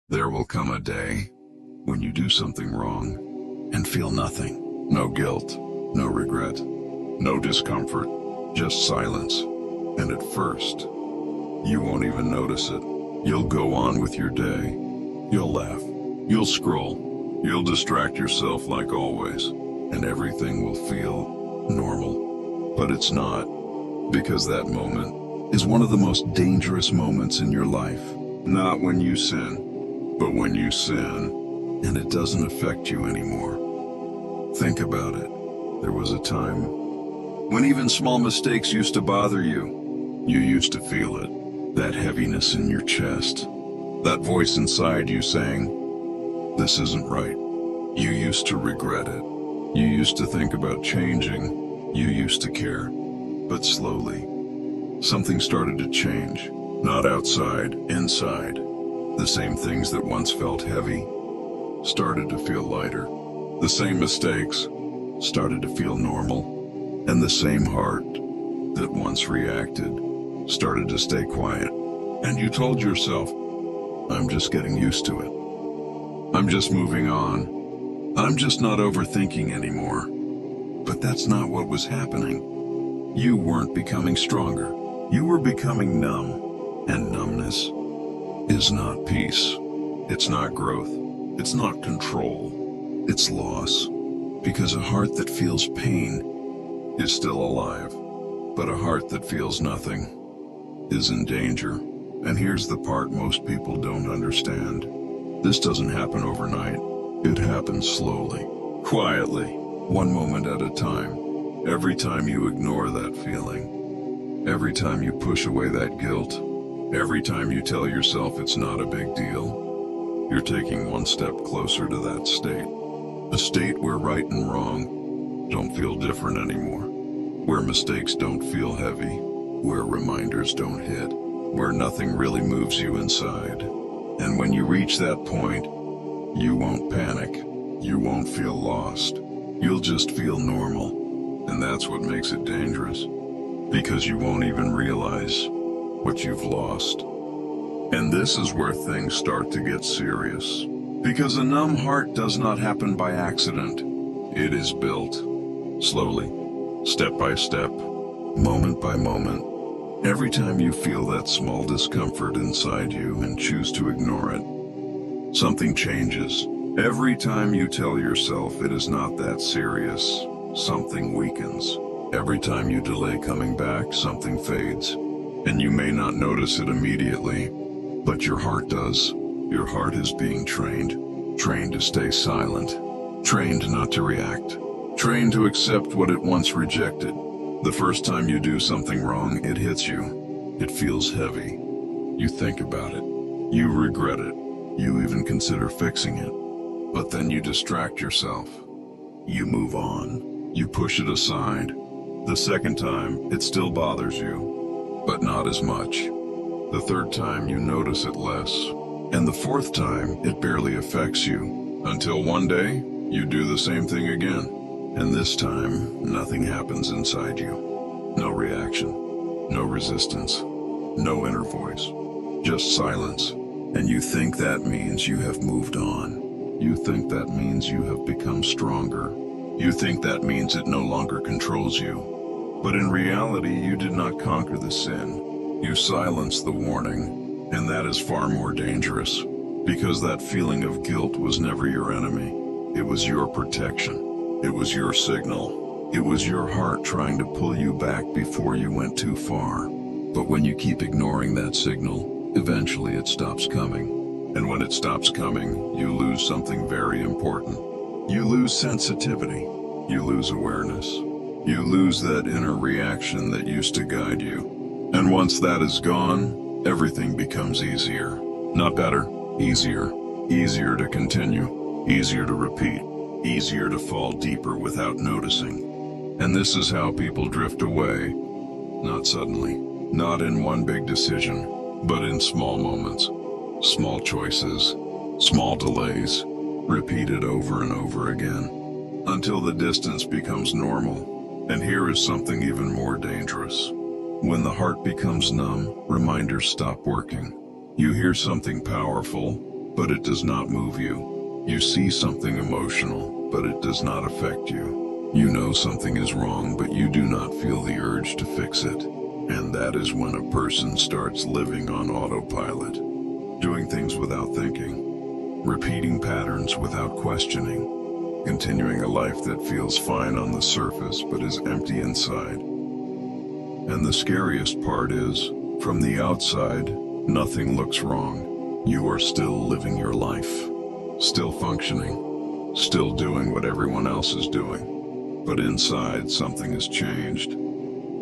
There will come a day when you do something wrong and feel nothing. No guilt, no regret, no discomfort, just silence. And at first, you won't even notice it. You'll go on with your day. You'll laugh. You'll scroll. You'll distract yourself like always. And everything will feel normal. But it's not. Because that moment is one of the most dangerous moments in your life. Not when you sin, but when you sin and it doesn't affect you anymore. Think about it. There was a time when even small mistakes used to bother you. You used to feel it, that heaviness in your chest, that voice inside you saying, "This isn't right." You used to regret it. You used to think about changing. You used to care. But slowly, something started to change. Not outside, inside. The same things that once felt heavy started to feel lighter. The same mistakes started to feel normal. And the same heart that once reacted started to stay quiet. And you told yourself, "I'm just getting used to it. I'm just moving on. I'm just not overthinking anymore." But that's not what was happening. You weren't becoming stronger. You were becoming numb. And numbness is not peace. It's not growth. It's not control. It's loss. Because a heart that feels pain is still alive. But a heart that feels nothing is in danger. And here's the part most people don't understand. This doesn't happen overnight. It happens slowly, quietly, one moment at a time. Every time you ignore that feeling, every time you push away that guilt, every time you tell yourself it's not a big deal, you're taking one step closer to that state. A state where right and wrong don't feel different anymore, where mistakes don't feel heavy, where reminders don't hit, where nothing really moves you inside. And when you reach that point, you won't panic, you won't feel lost, you'll just feel normal. And that's what makes it dangerous, because you won't even realize what you've lost. And this is where things start to get serious. Because a numb heart does not happen by accident. It is built slowly, step by step, moment by moment. Every time you feel that small discomfort inside you and choose to ignore it, something changes. Every time you tell yourself it is not that serious, something weakens. Every time you delay coming back, something fades. And you may not notice it immediately, but your heart does. Your heart is being trained to stay silent, trained not to react, trained to accept what it once rejected. The first time you do something wrong, it hits you. It feels heavy. You think about it. You regret it. You even consider fixing it. But then you distract yourself. You move on. You push it aside. The second time, it still bothers you, but not as much. The third time, you notice it less. And the fourth time, it barely affects you. Until one day, you do the same thing again. And this time, nothing happens inside you. No reaction, no resistance, no inner voice, just silence. And you think that means you have moved on. You think that means you have become stronger. You think that means it no longer controls you. But in reality, you did not conquer the sin. You silenced the warning, and that is far more dangerous. Because that feeling of guilt was never your enemy. It was your protection. It was your signal. It was your heart trying to pull you back before you went too far. But when you keep ignoring that signal, eventually it stops coming. And when it stops coming, you lose something very important. You lose sensitivity. You lose awareness. You lose that inner reaction that used to guide you. And once that is gone, everything becomes easier. Not better, easier. Easier to continue. Easier to repeat. Easier to fall deeper without noticing. And this is how people drift away. Not suddenly. Not in one big decision, but in small moments. Small choices. Small delays. Repeated over and over again, until the distance becomes normal. And here is something even more dangerous. When the heart becomes numb, reminders stop working. You hear something powerful, but it does not move you. You see something emotional, but it does not affect you. You know something is wrong, but you do not feel the urge to fix it. And that is when a person starts living on autopilot, doing things without thinking, repeating patterns without questioning, continuing a life that feels fine on the surface but is empty inside. And the scariest part is, from the outside, nothing looks wrong. You are still living your life, still functioning, still doing what everyone else is doing. But inside, something has changed.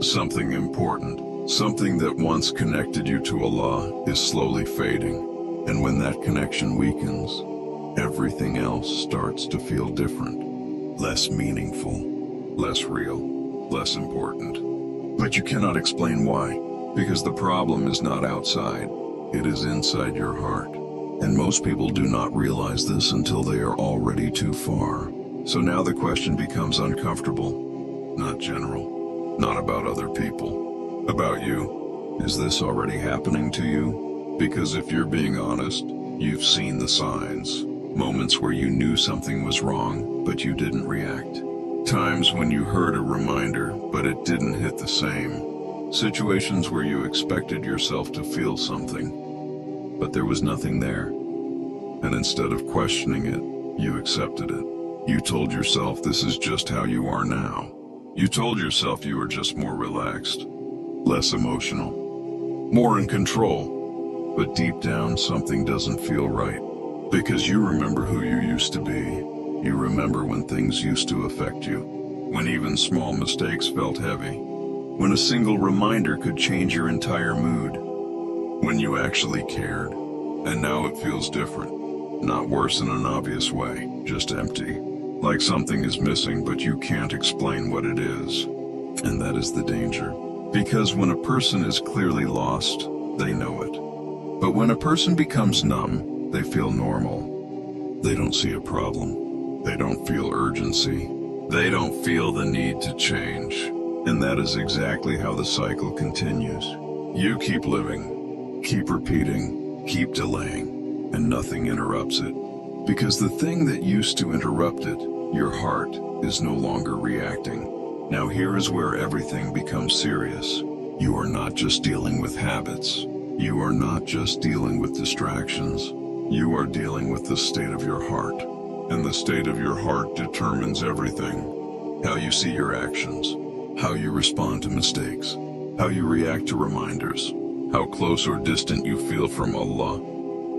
Something important, something that once connected you to Allah, is slowly fading. And when that connection weakens, everything else starts to feel different, less meaningful, less real, less important. But you cannot explain why, because the problem is not outside, it is inside your heart. And most people do not realize this until they are already too far. So now the question becomes uncomfortable, not general, not about other people, about you. Is this already happening to you? Because if you're being honest, you've seen the signs. Moments where you knew something was wrong, but you didn't react. Times when you heard a reminder, but it didn't hit the same. Situations where you expected yourself to feel something, but there was nothing there. And instead of questioning it, you accepted it. You told yourself this is just how you are now. You told yourself you were just more relaxed, less emotional, more in control. But deep down, something doesn't feel right. Because you remember who you used to be. You remember when things used to affect you, when even small mistakes felt heavy, when a single reminder could change your entire mood, when you actually cared. And now it feels different, not worse in an obvious way, just empty, like something is missing but you can't explain what it is. And that is the danger, because when a person is clearly lost, they know it. But when a person becomes numb, they feel normal. They don't see a problem. They don't feel urgency. They don't feel the need to change. And that is exactly how the cycle continues. You keep living, keep repeating, keep delaying, and nothing interrupts it. Because the thing that used to interrupt it, your heart, is no longer reacting. Now here is where everything becomes serious. You are not just dealing with habits. You are not just dealing with distractions. You are dealing with the state of your heart. And the state of your heart determines everything. How you see your actions, how you respond to mistakes, how you react to reminders, how close or distant you feel from Allah.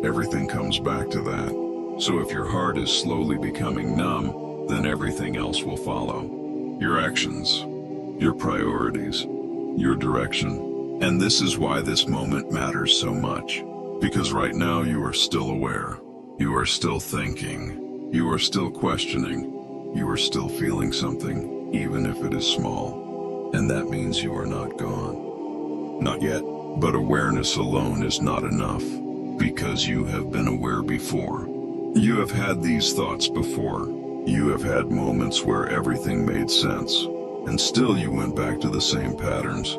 Everything comes back to that. So if your heart is slowly becoming numb, then everything else will follow. Your actions, your priorities, your direction. And this is why this moment matters so much. Because right now you are still aware. You are still thinking. You are still questioning. You are still feeling something, even if it is small. And that means you are not gone. Not yet. But awareness alone is not enough, because you have been aware before. You have had these thoughts before. You have had moments where everything made sense, and still you went back to the same patterns.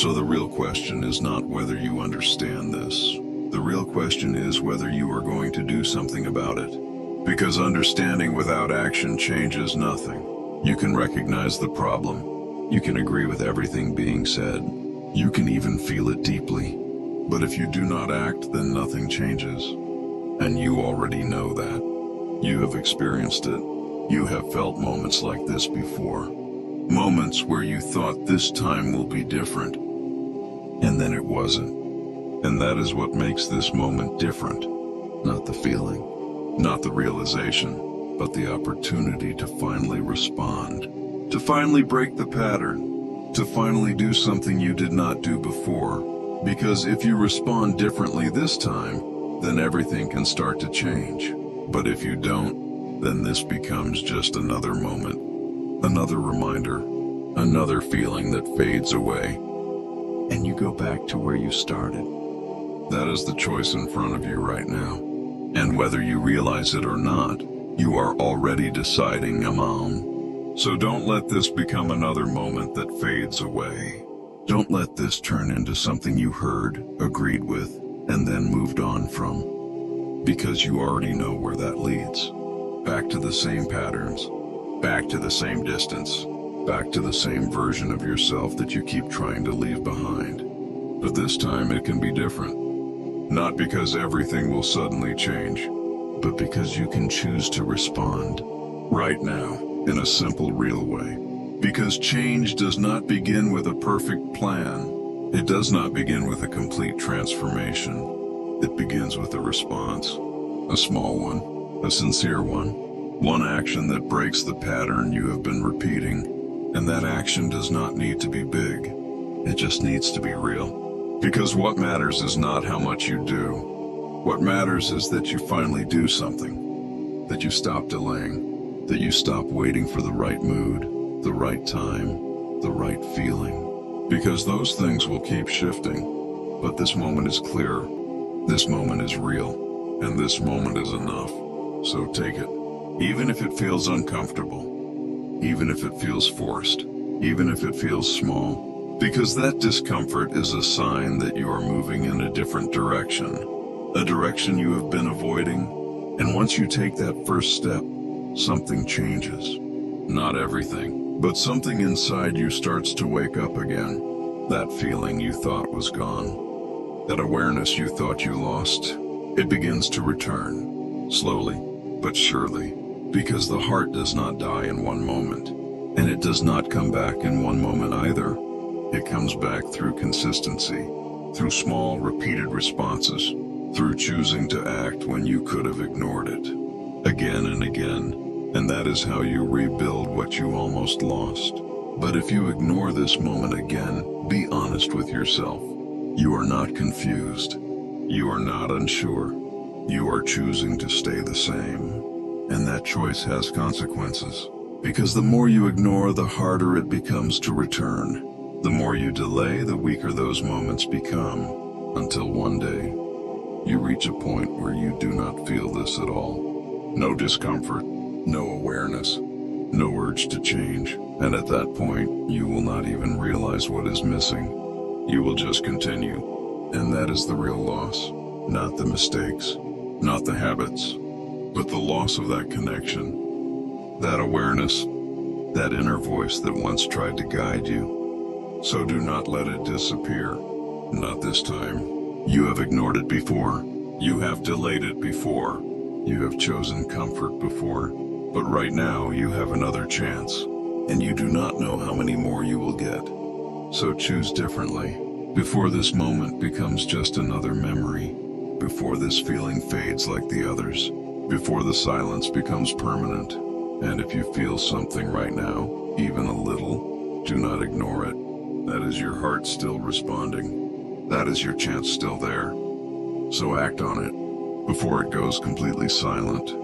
So the real question is not whether you understand this. The real question is whether you are going to do something about it. Because understanding without action changes nothing. You can recognize the problem. You can agree with everything being said. You can even feel it deeply. But if you do not act, then nothing changes. And you already know that. You have experienced it. You have felt moments like this before. Moments where you thought this time will be different. And then it wasn't. And that is what makes this moment different. Not the feeling. Not the realization, but the opportunity to finally respond, to finally break the pattern, to finally do something you did not do before. Because if you respond differently this time, then everything can start to change. But if you don't, then this becomes just another moment, another reminder, another feeling that fades away. And you go back to where you started. That is the choice in front of you right now. And whether you realize it or not, you are already deciding imaan. So don't let this become another moment that fades away. Don't let this turn into something you heard, agreed with, and then moved on from. Because you already know where that leads. Back to the same patterns, back to the same distance, back to the same version of yourself that you keep trying to leave behind. But this time it can be different. Not because everything will suddenly change, but because you can choose to respond right now in a simple, real way. Because change does not begin with a perfect plan. It does not begin with a complete transformation. It begins with a response, a small one, a sincere one action that breaks the pattern you have been repeating. And that action does not need to be big. It just needs to be real. Because what matters is not how much you do. What matters is that you finally do something, that you stop delaying, that you stop waiting for the right mood, the right time, the right feeling. Because those things will keep shifting, but this moment is clear, this moment is real, and this moment is enough. So take it, even if it feels uncomfortable, even if it feels forced, even if it feels small, because that discomfort is a sign that you are moving in a different direction, a direction you have been avoiding. And once you take that first step, something changes. Not everything, but something inside you starts to wake up again. That feeling you thought was gone, that awareness you thought you lost, it begins to return, slowly but surely, because the heart does not die in one moment, and it does not come back in one moment either. It comes back through consistency, through small, repeated responses, through choosing to act when you could have ignored it, again and again. And that is how you rebuild what you almost lost. But if you ignore this moment again, be honest with yourself. You are not confused. You are not unsure. You are choosing to stay the same. And that choice has consequences. Because the more you ignore, the harder it becomes to return. The more you delay, the weaker those moments become. Until one day, you reach a point where you do not feel this at all. No discomfort. No awareness, no urge to change, and at that point, you will not even realize what is missing. You will just continue, and that is the real loss, not the mistakes, not the habits, but the loss of that connection, that awareness, that inner voice that once tried to guide you. So do not let it disappear, not this time. You have ignored it before, you have delayed it before, you have chosen comfort before. But right now, you have another chance, and you do not know how many more you will get. So choose differently, before this moment becomes just another memory, before this feeling fades like the others, before the silence becomes permanent. And if you feel something right now, even a little, do not ignore it. That is your heart still responding. That is your chance still there. So act on it, before it goes completely silent.